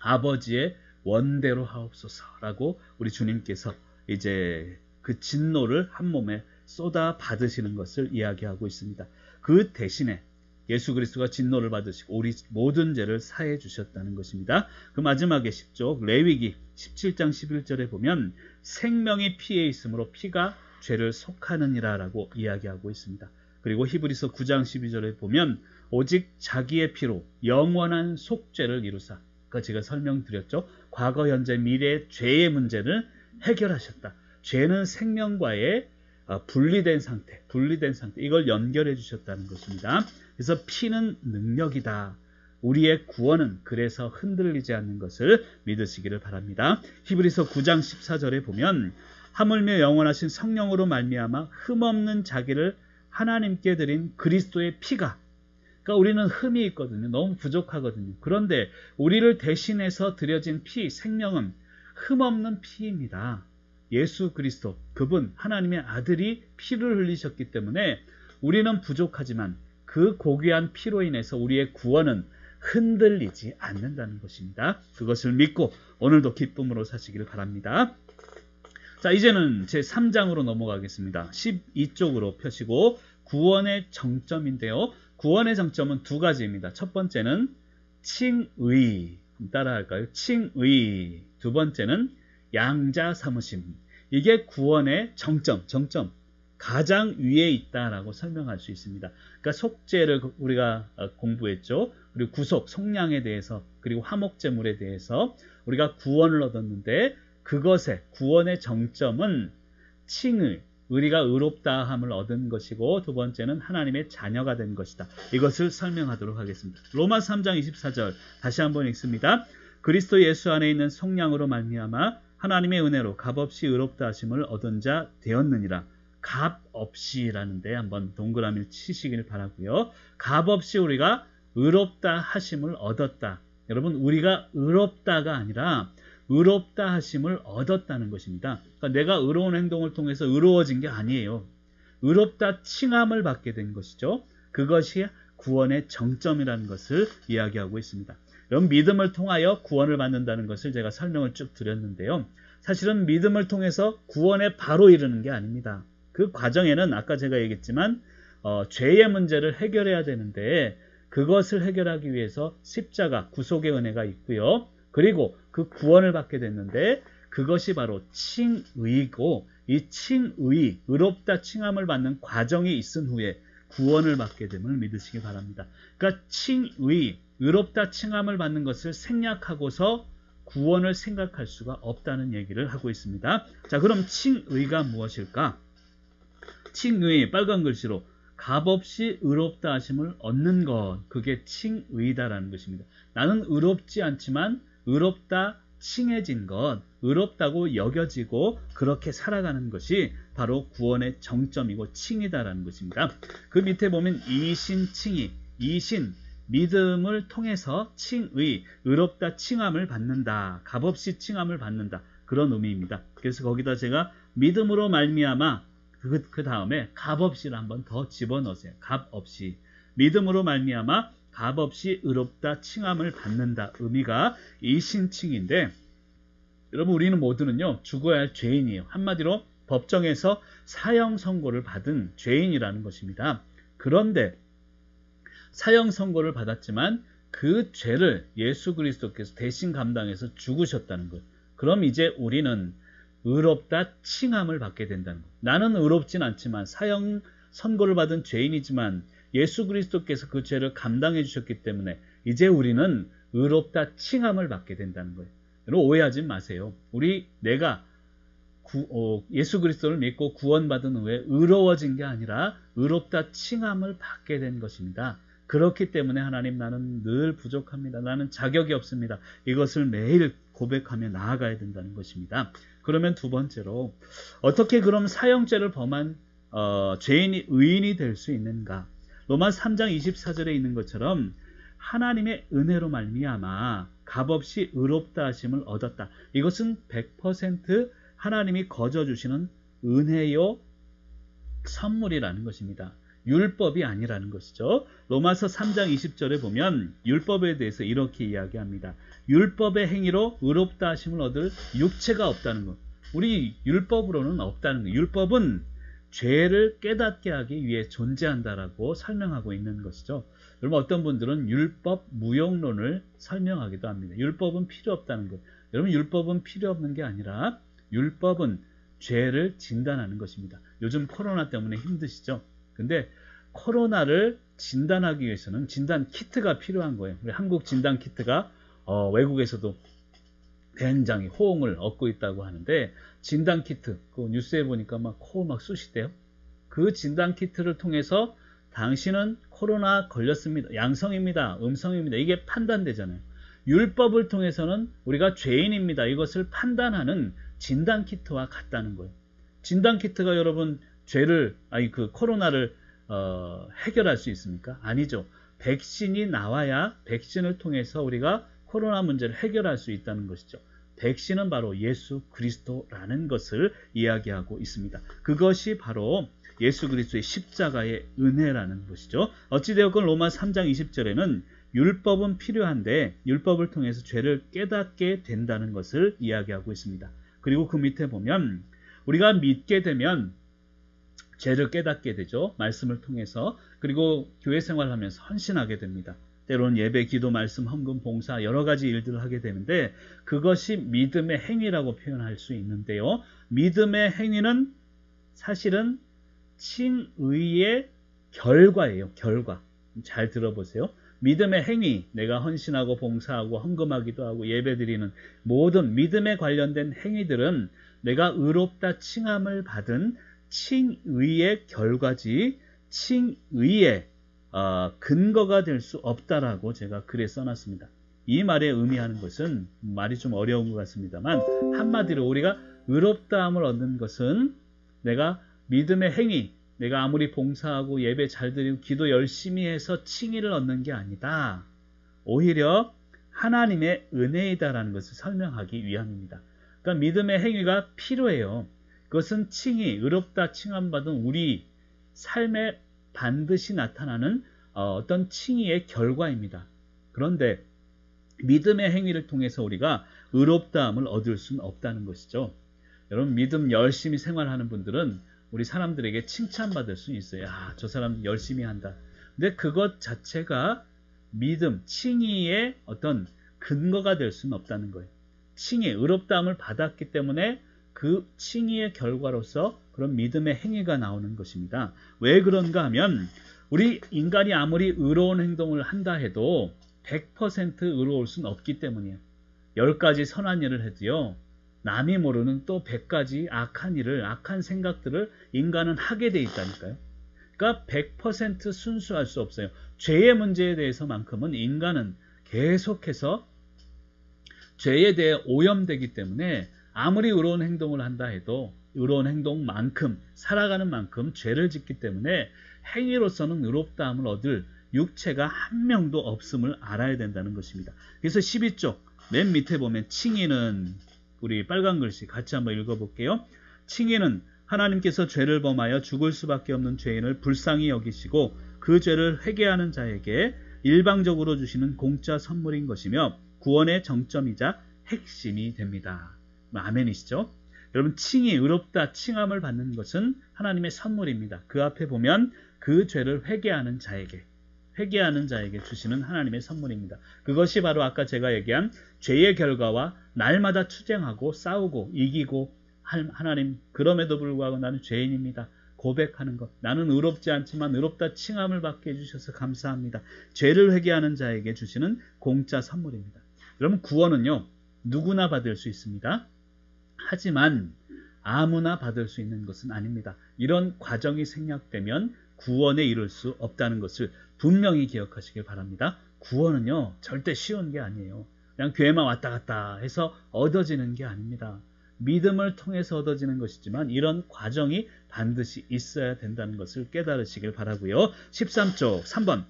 아버지의 원대로 하옵소서라고 우리 주님께서 이제 그 진노를 한 몸에 쏟아 받으시는 것을 이야기하고 있습니다. 그 대신에 예수 그리스도가 진노를 받으시고 우리 모든 죄를 사해 주셨다는 것입니다. 그 마지막에 10쪽 레위기 17장 11절에 보면 생명이 피에 있으므로 피가 죄를 속하느니라 라고 이야기하고 있습니다. 그리고 히브리서 9장 12절에 보면 오직 자기의 피로 영원한 속죄를 이루사, 그러니까 제가 설명드렸죠. 과거 현재 미래의 죄의 문제를 해결하셨다. 죄는 생명과의 분리된 상태 이걸 연결해 주셨다는 것입니다. 그래서 피는 능력이다. 우리의 구원은 그래서 흔들리지 않는 것을 믿으시기를 바랍니다. 히브리서 9장 14절에 보면 하물며 영원하신 성령으로 말미암아 흠없는 자기를 하나님께 드린 그리스도의 피가, 그러니까 우리는 흠이 있거든요. 너무 부족하거든요. 그런데 우리를 대신해서 드려진 피, 생명은 흠없는 피입니다. 예수 그리스도, 그분 하나님의 아들이 피를 흘리셨기 때문에 우리는 부족하지만 그 고귀한 피로 인해서 우리의 구원은 흔들리지 않는다는 것입니다. 그것을 믿고 오늘도 기쁨으로 사시기를 바랍니다. 자, 이제는 제 3장으로 넘어가겠습니다. 12쪽으로 펴시고 구원의 정점인데요. 구원의 정점은 두 가지입니다. 첫 번째는 칭의, 따라할까요? 칭의. 두 번째는 양자 삼으심. 이게 구원의 정점, 가장 위에 있다라고 설명할 수 있습니다. 그러니까 속죄를 우리가 공부했죠. 그리고 구속, 속량에 대해서, 그리고 화목제물에 대해서 우리가 구원을 얻었는데 그것의 구원의 정점은 칭의, 우리가 의롭다함을 얻은 것이고 두 번째는 하나님의 자녀가 된 것이다. 이것을 설명하도록 하겠습니다. 로마 3장 24절 다시 한번 읽습니다. 그리스도 예수 안에 있는 속량으로 말미암아 하나님의 은혜로 값없이 의롭다 하심을 얻은 자 되었느니라. 값없이라는데 한번 동그라미를 치시길 바라고요. 값없이 우리가 의롭다 하심을 얻었다. 여러분, 우리가 의롭다가 아니라 의롭다 하심을 얻었다는 것입니다. 그러니까 내가 의로운 행동을 통해서 의로워진 게 아니에요. 의롭다 칭함을 받게 된 것이죠. 그것이 구원의 정점이라는 것을 이야기하고 있습니다. 여러분, 믿음을 통하여 구원을 받는다는 것을 제가 설명을 쭉 드렸는데요. 사실은 믿음을 통해서 구원에 바로 이르는 게 아닙니다. 그 과정에는 아까 제가 얘기했지만 죄의 문제를 해결해야 되는데 그것을 해결하기 위해서 십자가, 구속의 은혜가 있고요. 그리고 그 구원을 받게 됐는데 그것이 바로 칭의이고 이 칭의, 의롭다 칭함을 받는 과정이 있은 후에 구원을 받게 됨을 믿으시기 바랍니다. 그러니까 칭의, 의롭다 칭함을 받는 것을 생략하고서 구원을 생각할 수가 없다는 얘기를 하고 있습니다. 자, 그럼 칭의가 무엇일까? 칭의, 빨간 글씨로 값없이 의롭다 하심을 얻는 것, 그게 칭의다라는 것입니다. 나는 의롭지 않지만 의롭다 칭해진 것, 의롭다고 여겨지고 그렇게 살아가는 것이 바로 구원의 정점이고 칭이다라는 것입니다. 그 밑에 보면 이신 칭의, 이신 믿음을 통해서 칭의, 의롭다 칭함을 받는다, 값없이 칭함을 받는다, 그런 의미입니다. 그래서 거기다 제가 믿음으로 말미암아 그 다음에 값없이를 한번 더 집어넣으세요. 값없이, 믿음으로 말미암아 값없이 의롭다 칭함을 받는다, 의미가 이신칭인데, 여러분, 우리는 모두는요 죽어야 할 죄인이에요. 한마디로 법정에서 사형 선고를 받은 죄인이라는 것입니다. 그런데 사형 선고를 받았지만 그 죄를 예수 그리스도께서 대신 감당해서 죽으셨다는 것. 그럼 이제 우리는 의롭다 칭함을 받게 된다는 것. 나는 의롭진 않지만 사형 선고를 받은 죄인이지만 예수 그리스도께서 그 죄를 감당해 주셨기 때문에 이제 우리는 의롭다 칭함을 받게 된다는 거예요. 여러분, 오해하지 마세요. 내가 예수 그리스도를 믿고 구원받은 후에 의로워진 게 아니라 의롭다 칭함을 받게 된 것입니다. 그렇기 때문에 하나님, 나는 늘 부족합니다. 나는 자격이 없습니다. 이것을 매일 고백하며 나아가야 된다는 것입니다. 그러면 두 번째로, 어떻게 그럼 사형죄를 범한 죄인이 의인이 될 수 있는가? 로마 3장 24절에 있는 것처럼 하나님의 은혜로 말미암아 값없이 의롭다 하심을 얻었다. 이것은 100% 하나님이 거저 주시는 은혜요 선물이라는 것입니다. 율법이 아니라는 것이죠. 로마서 3장 20절에 보면 율법에 대해서 이렇게 이야기합니다. 율법의 행위로 의롭다 하심을 얻을 육체가 없다는 것. 우리 율법으로는 없다는 것. 율법은 죄를 깨닫게 하기 위해 존재한다라고 설명하고 있는 것이죠. 여러분, 어떤 분들은 율법 무용론을 설명하기도 합니다. 율법은 필요 없다는 것. 여러분, 율법은 필요 없는 게 아니라 율법은 죄를 진단하는 것입니다. 요즘 코로나 때문에 힘드시죠? 근데 코로나를 진단하기 위해서는 진단 키트가 필요한 거예요. 우리 한국 진단 키트가 외국에서도 굉장히 호응을 얻고 있다고 하는데, 진단 키트, 그 뉴스에 보니까 막 코 막 쑤시대요. 그 진단 키트를 통해서 당신은 코로나 걸렸습니다, 양성입니다, 음성입니다, 이게 판단되잖아요. 율법을 통해서는 우리가 죄인입니다, 이것을 판단하는 진단 키트와 같다는 거예요. 진단 키트가 여러분 그 코로나를 해결할 수 있습니까? 아니죠. 백신이 나와야 백신을 통해서 우리가 코로나 문제를 해결할 수 있다는 것이죠. 백신은 바로 예수 그리스도라는 것을 이야기하고 있습니다. 그것이 바로 예수 그리스도의 십자가의 은혜라는 것이죠. 어찌되었건 로마 3장 20절에는 율법은 필요한데 율법을 통해서 죄를 깨닫게 된다는 것을 이야기하고 있습니다. 그리고 그 밑에 보면 우리가 믿게 되면 죄를 깨닫게 되죠. 말씀을 통해서. 그리고 교회 생활하면서 헌신하게 됩니다. 때로는 예배, 기도, 말씀, 헌금, 봉사 여러 가지 일들을 하게 되는데 그것이 믿음의 행위라고 표현할 수 있는데요. 믿음의 행위는 사실은 칭의의 결과예요. 결과. 잘 들어보세요. 믿음의 행위, 내가 헌신하고 봉사하고 헌금하기도 하고 예배드리는 모든 믿음에 관련된 행위들은 내가 의롭다 칭함을 받은 칭의의 결과지 칭의의 근거가 될 수 없다라고 제가 글에 써놨습니다. 이 말에 의미하는 것은 말이 좀 어려운 것 같습니다만 한마디로 우리가 의롭다함을 얻는 것은 내가 믿음의 행위, 내가 아무리 봉사하고 예배 잘 드리고 기도 열심히 해서 칭의를 얻는 게 아니다. 오히려 하나님의 은혜이다라는 것을 설명하기 위함입니다. 그러니까 믿음의 행위가 필요해요. 그것은 칭의, 의롭다 칭함받은 우리 삶에 반드시 나타나는 어떤 칭의의 결과입니다. 그런데 믿음의 행위를 통해서 우리가 의롭다함을 얻을 수는 없다는 것이죠. 여러분 믿음 열심히 생활하는 분들은 우리 사람들에게 칭찬받을 수 있어요. 저 사람 열심히 한다. 근데 그것 자체가 믿음, 칭의의 어떤 근거가 될 수는 없다는 거예요. 칭의, 의롭다함을 받았기 때문에 그 칭의의 결과로서 그런 믿음의 행위가 나오는 것입니다. 왜 그런가 하면 우리 인간이 아무리 의로운 행동을 한다 해도 100% 의로울 수는 없기 때문이에요. 10가지 선한 일을 해도요. 남이 모르는 또 100가지 악한 일을, 악한 생각들을 인간은 하게 돼 있다니까요. 그러니까 100% 순수할 수 없어요. 죄의 문제에 대해서만큼은 인간은 계속해서 죄에 대해 오염되기 때문에 아무리 의로운 행동을 한다 해도 의로운 행동만큼, 살아가는 만큼 죄를 짓기 때문에 행위로서는 의롭다함을 얻을 육체가 한 명도 없음을 알아야 된다는 것입니다. 그래서 12쪽 맨 밑에 보면 칭의는, 우리 빨간 글씨 같이 한번 읽어볼게요. 칭의는 하나님께서 죄를 범하여 죽을 수밖에 없는 죄인을 불쌍히 여기시고 그 죄를 회개하는 자에게 일방적으로 주시는 공짜 선물인 것이며 구원의 정점이자 핵심이 됩니다. 아멘이시죠? 여러분 칭의, 의롭다 칭함을 받는 것은 하나님의 선물입니다. 그 앞에 보면 그 죄를 회개하는 자에게 주시는 하나님의 선물입니다. 그것이 바로 아까 제가 얘기한 죄의 결과와 날마다 투쟁하고 싸우고 이기고 하나님 그럼에도 불구하고 나는 죄인입니다. 고백하는 것. 나는 의롭지 않지만 의롭다 칭함을 받게 해주셔서 감사합니다. 죄를 회개하는 자에게 주시는 공짜 선물입니다. 여러분 구원은요. 누구나 받을 수 있습니다. 하지만 아무나 받을 수 있는 것은 아닙니다. 이런 과정이 생략되면 구원에 이룰 수 없다는 것을 분명히 기억하시길 바랍니다. 구원은요 절대 쉬운 게 아니에요. 그냥 교회만 왔다 갔다 해서 얻어지는 게 아닙니다. 믿음을 통해서 얻어지는 것이지만 이런 과정이 반드시 있어야 된다는 것을 깨달으시길 바라고요. 13쪽 3번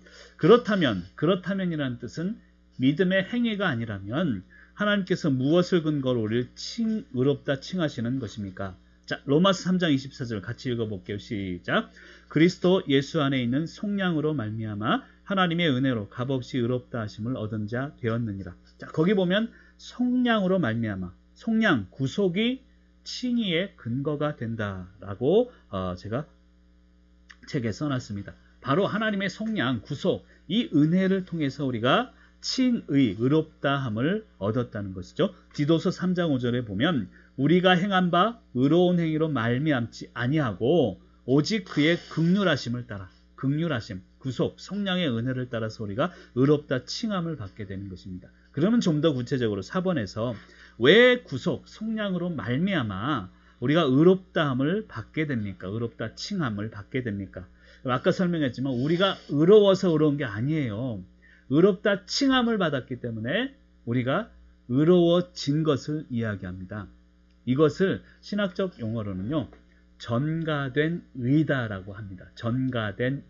그렇다면이라는 뜻은 믿음의 행위가 아니라면 하나님께서 무엇을 근거로 우리를 의롭다 칭하시는 것입니까? 자, 로마서 3장 24절 같이 읽어볼게요. 시작. 그리스도 예수 안에 있는 속량으로 말미암아 하나님의 은혜로 값없이 의롭다 하심을 얻은 자 되었느니라. 자, 거기 보면 속량으로 말미암아, 속량, 구속이 칭의의 근거가 된다라고 제가 책에 써놨습니다. 바로 하나님의 속량, 구속, 이 은혜를 통해서 우리가 칭의, 의롭다함을 얻었다는 것이죠. 디도서 3장 5절에 보면 우리가 행한 바 의로운 행위로 말미암지 아니하고 오직 그의 긍휼하심을 따라, 긍휼하심, 구속, 성량의 은혜를 따라서 우리가 의롭다 칭함을 받게 되는 것입니다. 그러면 좀 더 구체적으로 4번에서 왜 구속, 성량으로 말미암아 우리가 의롭다함을 받게 됩니까? 의롭다 칭함을 받게 됩니까? 아까 설명했지만 우리가 의로워서 의로운 게 아니에요. 의롭다 칭함을 받았기 때문에 우리가 의로워진 것을 이야기합니다. 이것을 신학적 용어로는요. 전가된 의다라고 합니다. 전가된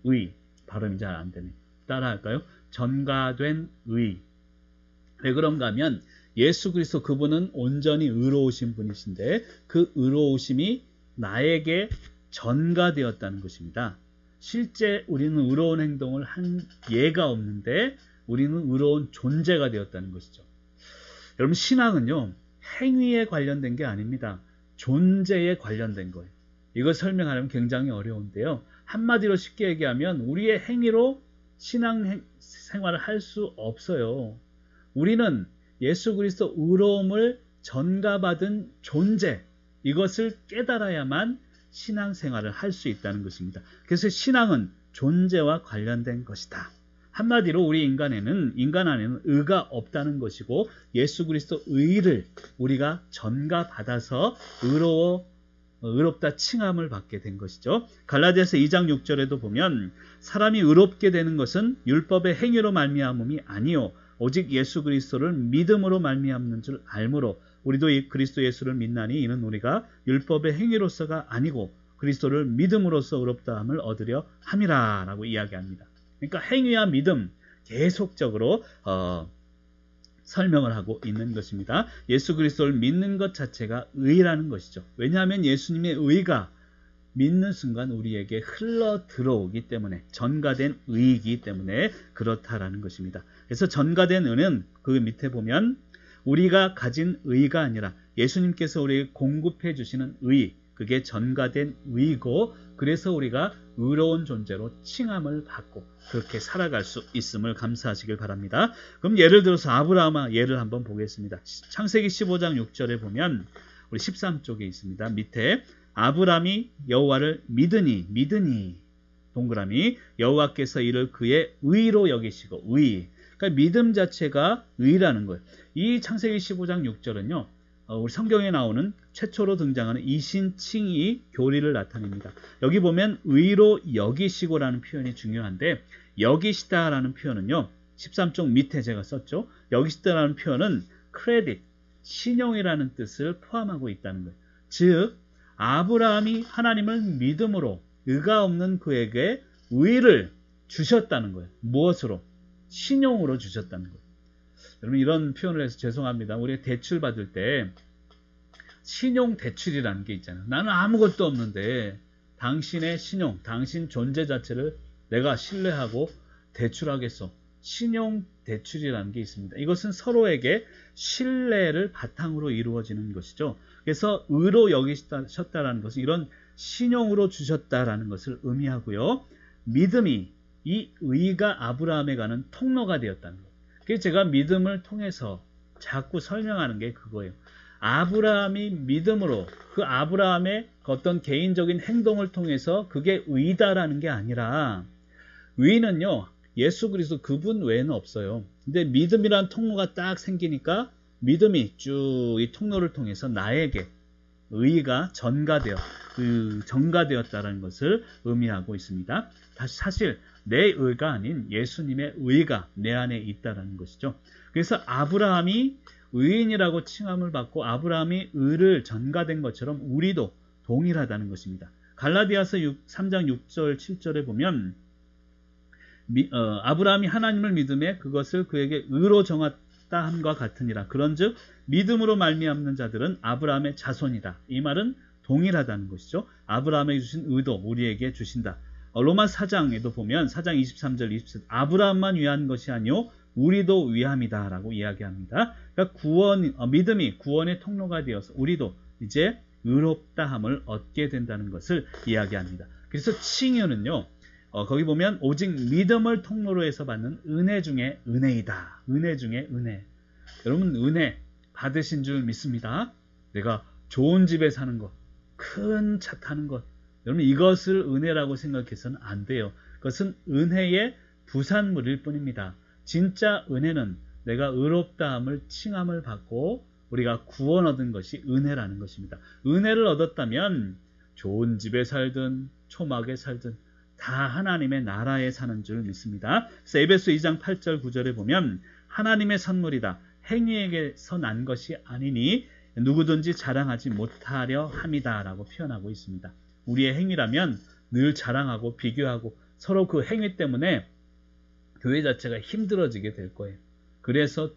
의. 발음이 잘 안 되네. 따라할까요? 전가된 의. 왜 그런가 하면 예수 그리스도 그분은 온전히 의로우신 분이신데 그 의로우심이 나에게 전가되었다는 것입니다. 실제 우리는 의로운 행동을 한 예가 없는데 우리는 의로운 존재가 되었다는 것이죠. 여러분 신앙은요. 행위에 관련된 게 아닙니다. 존재에 관련된 거예요. 이걸 설명하려면 굉장히 어려운데요. 한마디로 쉽게 얘기하면 우리의 행위로 신앙 생활을 할 수 없어요. 우리는 예수 그리스도 의로움을 전가받은 존재, 이것을 깨달아야만 신앙생활을 할 수 있다는 것입니다. 그래서 신앙은 존재와 관련된 것이다. 한마디로 우리 인간 안에는 의가 없다는 것이고 예수 그리스도 의를 우리가 전가받아서 의롭다 칭함을 받게 된 것이죠. 갈라디아서 2장 6절에도 보면 사람이 의롭게 되는 것은 율법의 행위로 말미암음이 아니요 오직 예수 그리스도를 믿음으로 말미암는 줄 알므로 우리도 이 그리스도 예수를 믿나니 이는 우리가 율법의 행위로서가 아니고 그리스도를 믿음으로써 의롭다함을 얻으려 함이라 라고 이야기합니다. 그러니까 행위와 믿음 계속적으로 설명을 하고 있는 것입니다. 예수 그리스도를 믿는 것 자체가 의라는 것이죠. 왜냐하면 예수님의 의가 믿는 순간 우리에게 흘러 들어오기 때문에 전가된 의이기 때문에 그렇다라는 것입니다. 그래서 전가된 의는 그 밑에 보면 우리가 가진 의가 아니라 예수님께서 우리에게 공급해 주시는 의, 그게 전가된 의이고 그래서 우리가 의로운 존재로 칭함을 받고 그렇게 살아갈 수 있음을 감사하시길 바랍니다. 그럼 예를 들어서 아브라함 예를 한번 보겠습니다. 창세기 15장 6절에 보면 우리 13쪽에 있습니다. 밑에 아브라함이 여호와를 믿으니 동그라미 여호와께서 이를 그의 의로 여기시고 의. 그러니까 믿음 자체가 의라는 거예요. 이 창세기 15장 6절은요. 우리 성경에 나오는 최초로 등장하는 이신칭의 교리를 나타냅니다. 여기 보면 의로 여기시고라는 표현이 중요한데 여기시다라는 표현은요. 13쪽 밑에 제가 썼죠. 여기시다라는 표현은 크레딧, 신용이라는 뜻을 포함하고 있다는 거예요. 즉 아브라함이 하나님을 믿음으로 의가 없는 그에게 의를 주셨다는 거예요. 무엇으로? 신용으로 주셨다는 거예요. 여러분 이런 표현을 해서 죄송합니다. 우리가 대출 받을 때 신용 대출이라는 게 있잖아요. 나는 아무것도 없는데 당신의 신용, 당신 존재 자체를 내가 신뢰하고 대출하겠어. 신용 대출이라는 게 있습니다. 이것은 서로에게 신뢰를 바탕으로 이루어지는 것이죠. 그래서 의로 여기셨다라는 것은 이런 신용으로 주셨다라는 것을 의미하고요. 믿음이 이 의가 아브라함에 가는 통로가 되었다는 거예요. 그래서 제가 믿음을 통해서 자꾸 설명하는 게 그거예요. 아브라함이 믿음으로 그 아브라함의 어떤 개인적인 행동을 통해서 그게 의다라는 게 아니라 의는요. 예수 그리스도 그분 외에는 없어요. 근데 믿음이란 통로가 딱 생기니까 믿음이 쭉 이 통로를 통해서 나에게 의가 전가되었다는 것을 의미하고 있습니다. 사실 내 의가 아닌 예수님의 의가 내 안에 있다는 것이죠. 그래서 아브라함이 의인이라고 칭함을 받고 아브라함이 의를 전가된 것처럼 우리도 동일하다는 것입니다. 갈라디아서 3장 6절 7절에 보면 아브라함이 하나님을 믿음에 그것을 그에게 의로 정했다 함과 같으니라. 그런즉 믿음으로 말미암는 자들은 아브라함의 자손이다. 이 말은 동일하다는 것이죠. 아브라함에게 주신 의도 우리에게 주신다. 로마 4장에도 보면 4장 23절 24절 아브라함만 위한 것이 아니요 우리도 위함이다 라고 이야기합니다. 그러니까 믿음이 구원의 통로가 되어서 우리도 이제 의롭다함을 얻게 된다는 것을 이야기합니다. 그래서 칭의는요. 거기 보면 오직 믿음을 통로로 해서 받는 은혜 중에 은혜이다. 은혜 중에 은혜. 여러분 은혜 받으신 줄 믿습니다. 내가 좋은 집에 사는 것, 큰 차 타는 것. 여러분 이것을 은혜라고 생각해서는 안 돼요. 그것은 은혜의 부산물일 뿐입니다. 진짜 은혜는 내가 의롭다함을 칭함을 받고 우리가 구원 얻은 것이 은혜라는 것입니다. 은혜를 얻었다면 좋은 집에 살든 초막에 살든 다 하나님의 나라에 사는 줄 믿습니다. 그래서 에베소 2장 8절 9절에 보면 하나님의 선물이다. 행위에게서 난 것이 아니니 누구든지 자랑하지 못하려 함이다 라고 표현하고 있습니다. 우리의 행위라면 늘 자랑하고 비교하고 서로 그 행위 때문에 교회 자체가 힘들어지게 될 거예요. 그래서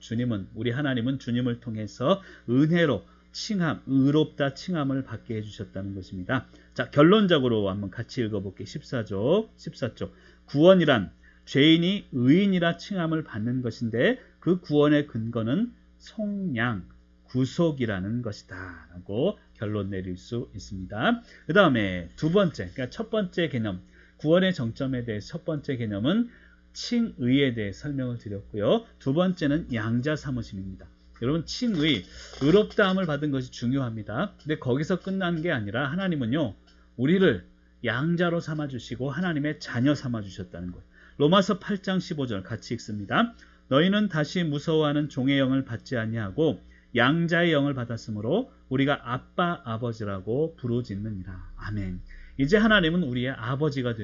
우리 하나님은 주님을 통해서 은혜로 칭함, 의롭다 칭함을 받게 해주셨다는 것입니다. 자, 결론적으로 한번 같이 읽어볼게요. 14쪽. 구원이란 죄인이 의인이라 칭함을 받는 것인데 그 구원의 근거는 속량, 구속이라는 것이다 라고 결론 내릴 수 있습니다. 그 다음에 두 번째, 그러니까 첫 번째 개념, 구원의 정점에 대해 첫 번째 개념은 칭의에 대해 설명을 드렸고요. 두 번째는 양자 사모심입니다. 여러분 칭의, 의롭다함을 받은 것이 중요합니다. 근데 거기서 끝난 게 아니라 하나님은요. 우리를 양자로 삼아주시고 하나님의 자녀 삼아주셨다는 거예요. 로마서 8장 15절 같이 읽습니다. 너희는 다시 무서워하는 종의 영을 받지 아니하고 양자의 영을 받았으므로 우리가 아빠 아버지라고 부르짖느니라. 아멘. 이제 하나님은 우리의 아버지가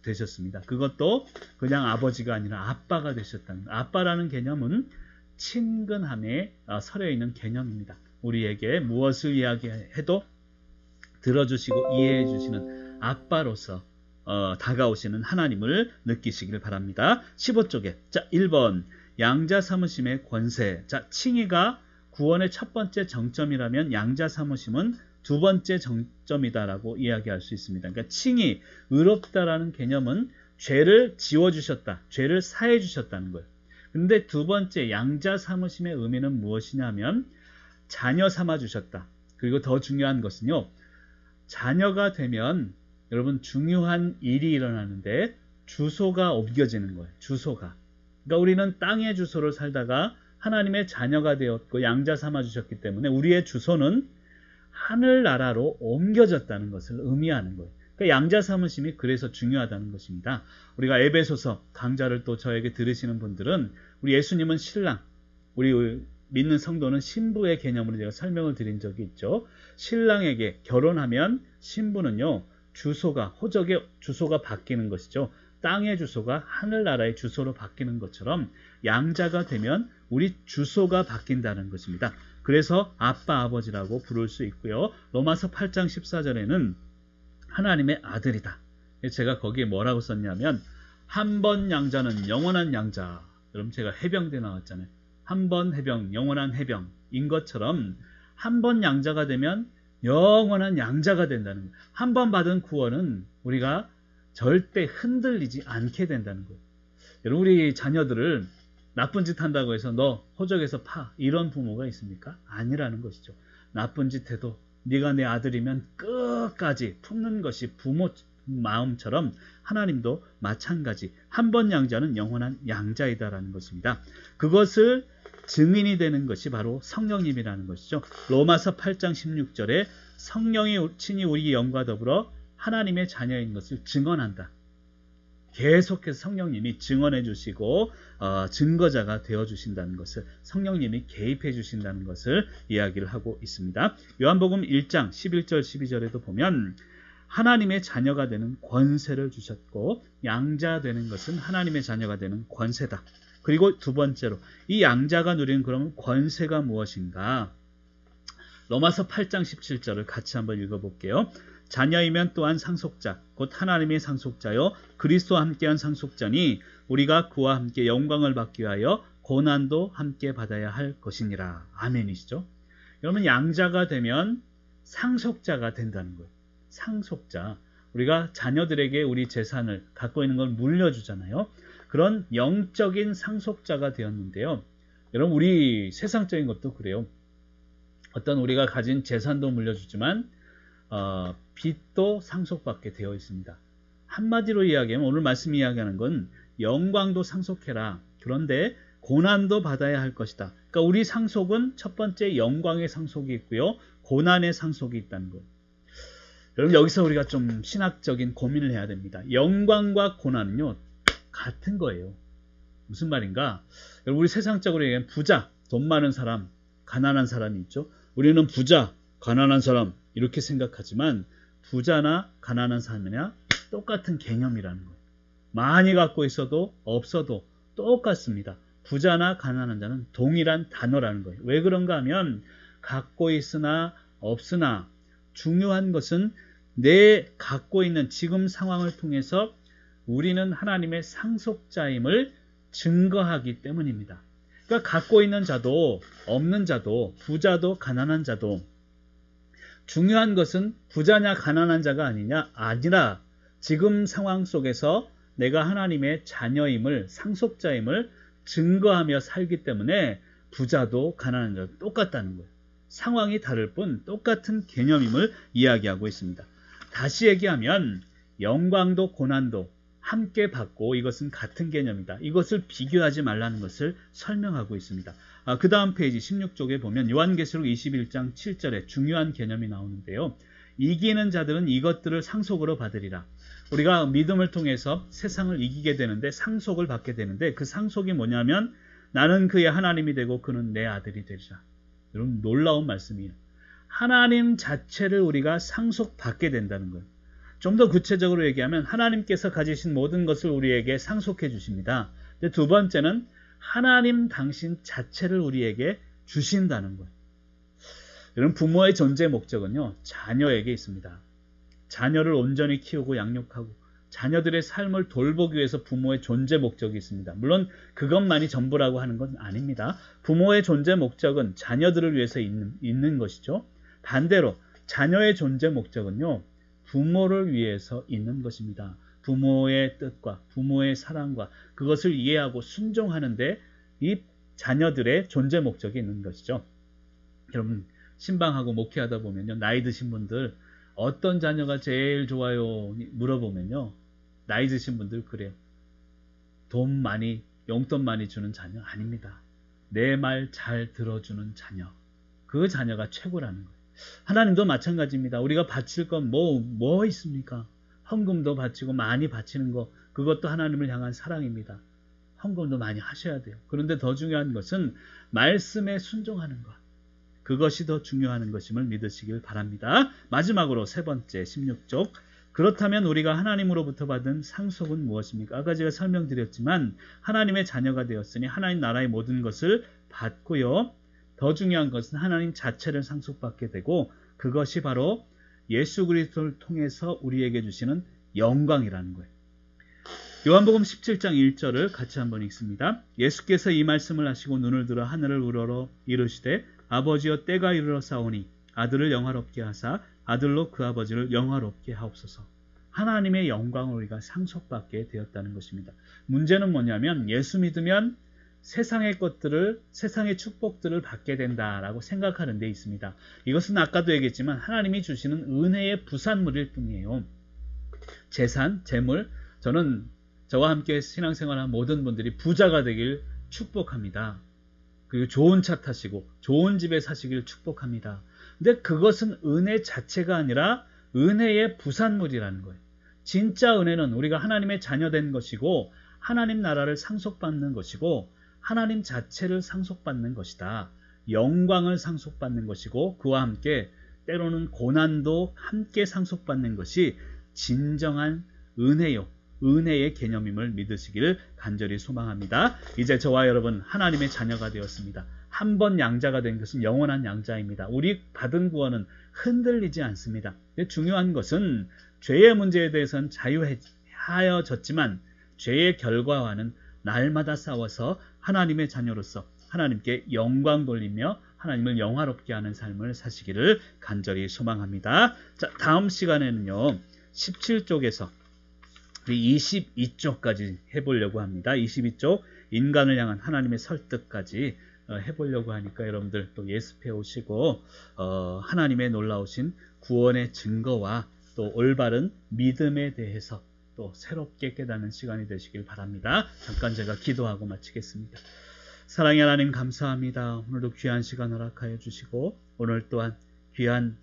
되셨습니다. 그것도 그냥 아버지가 아니라 아빠가 되셨다는 거예요. 아빠라는 개념은 친근함에 서려 있는 개념입니다. 우리에게 무엇을 이야기해도 들어주시고 이해해 주시는 아빠로서 다가오시는 하나님을 느끼시길 바랍니다. 15쪽에 자 1번 양자 사무심의 권세. 자 칭의가 구원의 첫 번째 정점이라면 양자 사무심은 두 번째 정점이다라고 이야기할 수 있습니다. 그러니까 칭의, 의롭다라는 개념은 죄를 지워주셨다, 죄를 사해주셨다는 거예요. 그런데 두 번째 양자 사무심의 의미는 무엇이냐면 자녀 삼아주셨다. 그리고 더 중요한 것은요, 자녀가 되면 여러분 중요한 일이 일어나는데 주소가 옮겨지는 거예요. 주소가. 그러니까 우리는 땅의 주소를 살다가 하나님의 자녀가 되었고 양자 삼아주셨기 때문에 우리의 주소는 하늘나라로 옮겨졌다는 것을 의미하는 거예요. 그러니까 양자 삼으심이 그래서 중요하다는 것입니다. 우리가 에베소서 강좌를 또 저에게 들으시는 분들은 우리 예수님은 신랑, 우리 믿는 성도는 신부의 개념으로 제가 설명을 드린 적이 있죠. 신랑에게 결혼하면 신부는요, 주소가, 호적의 주소가 바뀌는 것이죠. 땅의 주소가 하늘나라의 주소로 바뀌는 것처럼 양자가 되면 우리 주소가 바뀐다는 것입니다. 그래서 아빠 아버지라고 부를 수 있고요. 로마서 8장 14절에는 하나님의 아들이다. 제가 거기에 뭐라고 썼냐면 한 번 양자는 영원한 양자. 여러분 제가 해병대 나왔잖아요. 한 번 해병, 영원한 해병인 것처럼 한 번 양자가 되면 영원한 양자가 된다는 거예요. 한 번 받은 구원은 우리가 절대 흔들리지 않게 된다는 거예요. 여러분 우리 자녀들을 나쁜 짓 한다고 해서 너 호적에서 파 이런 부모가 있습니까? 아니라는 것이죠. 나쁜 짓 해도 네가 내 아들이면 끝까지 품는 것이 부모 마음처럼 하나님도 마찬가지 한 번 양자는 영원한 양자이다라는 것입니다. 그것을 증인이 되는 것이 바로 성령님이라는 것이죠. 로마서 8장 16절에 성령이 친히 우리 영과 더불어 하나님의 자녀인 것을 증언한다. 계속해서 성령님이 증언해 주시고 증거자가 되어 주신다는 것을, 성령님이 개입해 주신다는 것을 이야기를 하고 있습니다. 요한복음 1장 11절 12절에도 보면 하나님의 자녀가 되는 권세를 주셨고 양자 되는 것은 하나님의 자녀가 되는 권세다. 그리고 두 번째로 이 양자가 누리는 그러면 권세가 무엇인가? 로마서 8장 17절을 같이 한번 읽어볼게요. 자녀이면 또한 상속자, 곧 하나님의 상속자요 그리스도와 함께한 상속자니 우리가 그와 함께 영광을 받기 위하여 고난도 함께 받아야 할 것이니라. 아멘이시죠? 여러분 양자가 되면 상속자가 된다는 거예요. 상속자. 우리가 자녀들에게 우리 재산을 갖고 있는 걸 물려주잖아요. 그런 영적인 상속자가 되었는데요. 여러분 우리 세상적인 것도 그래요. 어떤 우리가 가진 재산도 물려주지만 빚도 상속받게 되어 있습니다. 한마디로 이야기하면 오늘 말씀 이야기하는 건 영광도 상속해라. 그런데 고난도 받아야 할 것이다. 그러니까 우리 상속은 첫 번째 영광의 상속이 있고요. 고난의 상속이 있다는 거예요. 여러분 여기서 우리가 좀 신학적인 고민을 해야 됩니다. 영광과 고난은요 같은 거예요. 무슨 말인가? 여러분 우리 세상적으로 얘기하면 부자, 돈 많은 사람, 가난한 사람이 있죠. 우리는 부자, 가난한 사람 이렇게 생각하지만 부자나 가난한 사람이냐 똑같은 개념이라는 거예요. 많이 갖고 있어도 없어도 똑같습니다. 부자나 가난한 자는 동일한 단어라는 거예요. 왜 그런가 하면 갖고 있으나 없으나 중요한 것은 내 갖고 있는 지금 상황을 통해서 우리는 하나님의 상속자임을 증거하기 때문입니다. 그러니까 갖고 있는 자도 없는 자도 부자도 가난한 자도 중요한 것은 부자냐 가난한 자가 아니라 지금 상황 속에서 내가 하나님의 자녀임을 상속자임을 증거하며 살기 때문에 부자도 가난한 자도 똑같다는 거예요. 상황이 다를 뿐 똑같은 개념임을 이야기하고 있습니다. 다시 얘기하면 영광도 고난도 함께 받고 이것은 같은 개념이다. 이것을 비교하지 말라는 것을 설명하고 있습니다. 그 다음 페이지 16쪽에 보면 요한계시록 21장 7절에 중요한 개념이 나오는데요. 이기는 자들은 이것들을 상속으로 받으리라. 우리가 믿음을 통해서 세상을 이기게 되는데 상속을 받게 되는데 그 상속이 뭐냐면 나는 그의 하나님이 되고 그는 내 아들이 되리라. 여러분 놀라운 말씀이에요. 하나님 자체를 우리가 상속받게 된다는 거예요. 좀 더 구체적으로 얘기하면 하나님께서 가지신 모든 것을 우리에게 상속해 주십니다. 근데 두 번째는 하나님 당신 자체를 우리에게 주신다는 거예요. 여러분 부모의 존재 목적은요. 자녀에게 있습니다. 자녀를 온전히 키우고 양육하고 자녀들의 삶을 돌보기 위해서 부모의 존재 목적이 있습니다. 물론 그것만이 전부라고 하는 건 아닙니다. 부모의 존재 목적은 자녀들을 위해서 있는 것이죠. 반대로 자녀의 존재 목적은요. 부모를 위해서 있는 것입니다. 부모의 뜻과 부모의 사랑과 그것을 이해하고 순종하는데 이 자녀들의 존재 목적이 있는 것이죠. 여러분 신방하고 목회하다 보면요. 나이 드신 분들 어떤 자녀가 제일 좋아요? 물어보면요. 나이 드신 분들 그래요. 돈 많이, 용돈 많이 주는 자녀 아닙니다. 내 말 잘 들어주는 자녀. 그 자녀가 최고라는 거예요. 하나님도 마찬가지입니다. 우리가 바칠 건 뭐 있습니까? 헌금도 바치고 많이 바치는 거 그것도 하나님을 향한 사랑입니다. 헌금도 많이 하셔야 돼요. 그런데 더 중요한 것은 말씀에 순종하는 것. 그것이 더 중요한 것임을 믿으시길 바랍니다. 마지막으로 세 번째 16쪽. 그렇다면 우리가 하나님으로부터 받은 상속은 무엇입니까? 아까 제가 설명드렸지만 하나님의 자녀가 되었으니 하나님 나라의 모든 것을 받고요. 더 중요한 것은 하나님 자체를 상속받게 되고 그것이 바로 예수 그리스도를 통해서 우리에게 주시는 영광이라는 거예요. 요한복음 17장 1절을 같이 한번 읽습니다. 예수께서 이 말씀을 하시고 눈을 들어 하늘을 우러러 이르시되 아버지여 때가 이르러 싸우니 아들을 영화롭게 하사 아들로 그 아버지를 영화롭게 하옵소서. 하나님의 영광을 우리가 상속받게 되었다는 것입니다. 문제는 뭐냐면 예수 믿으면 세상의 것들을 세상의 축복들을 받게 된다라고 생각하는 데 있습니다. 이것은 아까도 얘기했지만 하나님이 주시는 은혜의 부산물일 뿐이에요. 재산, 재물, 저는 저와 함께 신앙생활한 모든 분들이 부자가 되길 축복합니다. 그리고 좋은 차 타시고 좋은 집에 사시길 축복합니다. 근데 그것은 은혜 자체가 아니라 은혜의 부산물이라는 거예요. 진짜 은혜는 우리가 하나님의 자녀된 것이고 하나님 나라를 상속받는 것이고 하나님 자체를 상속받는 것이다. 영광을 상속받는 것이고 그와 함께 때로는 고난도 함께 상속받는 것이 진정한 은혜요. 은혜의 개념임을 믿으시기를 간절히 소망합니다. 이제 저와 여러분 하나님의 자녀가 되었습니다. 한 번 양자가 된 것은 영원한 양자입니다. 우리 받은 구원은 흔들리지 않습니다. 중요한 것은 죄의 문제에 대해서는 자유하여졌지만 죄의 결과와는 날마다 싸워서 하나님의 자녀로서 하나님께 영광 돌리며 하나님을 영화롭게 하는 삶을 사시기를 간절히 소망합니다. 자, 다음 시간에는요. 17쪽에서 22쪽까지 해보려고 합니다. 22쪽 인간을 향한 하나님의 설득까지 해보려고 하니까 여러분들 또 예습해 오시고 하나님의 놀라우신 구원의 증거와 또 올바른 믿음에 대해서 또 새롭게 깨닫는 시간이 되시길 바랍니다. 잠깐 제가 기도하고 마치겠습니다. 사랑의 하나님 감사합니다. 오늘도 귀한 시간 허락하여 주시고 오늘 또한 귀한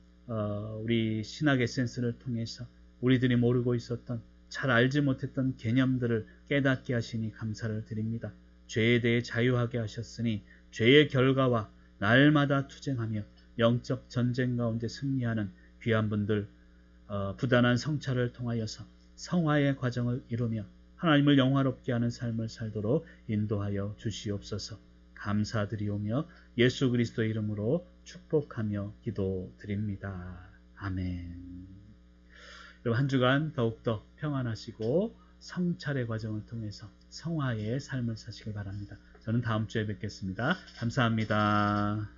우리 신학 에센스를 통해서 우리들이 모르고 있었던 잘 알지 못했던 개념들을 깨닫게 하시니 감사를 드립니다. 죄에 대해 자유하게 하셨으니 죄의 결과와 날마다 투쟁하며 영적 전쟁 가운데 승리하는 귀한 분들 부단한 성찰을 통하여서 성화의 과정을 이루며 하나님을 영화롭게 하는 삶을 살도록 인도하여 주시옵소서. 감사드리오며 예수 그리스도의 이름으로 축복하며 기도드립니다. 아멘. 여러분 한 주간 더욱더 평안하시고 성찰의 과정을 통해서 성화의 삶을 사시길 바랍니다. 저는 다음 주에 뵙겠습니다. 감사합니다.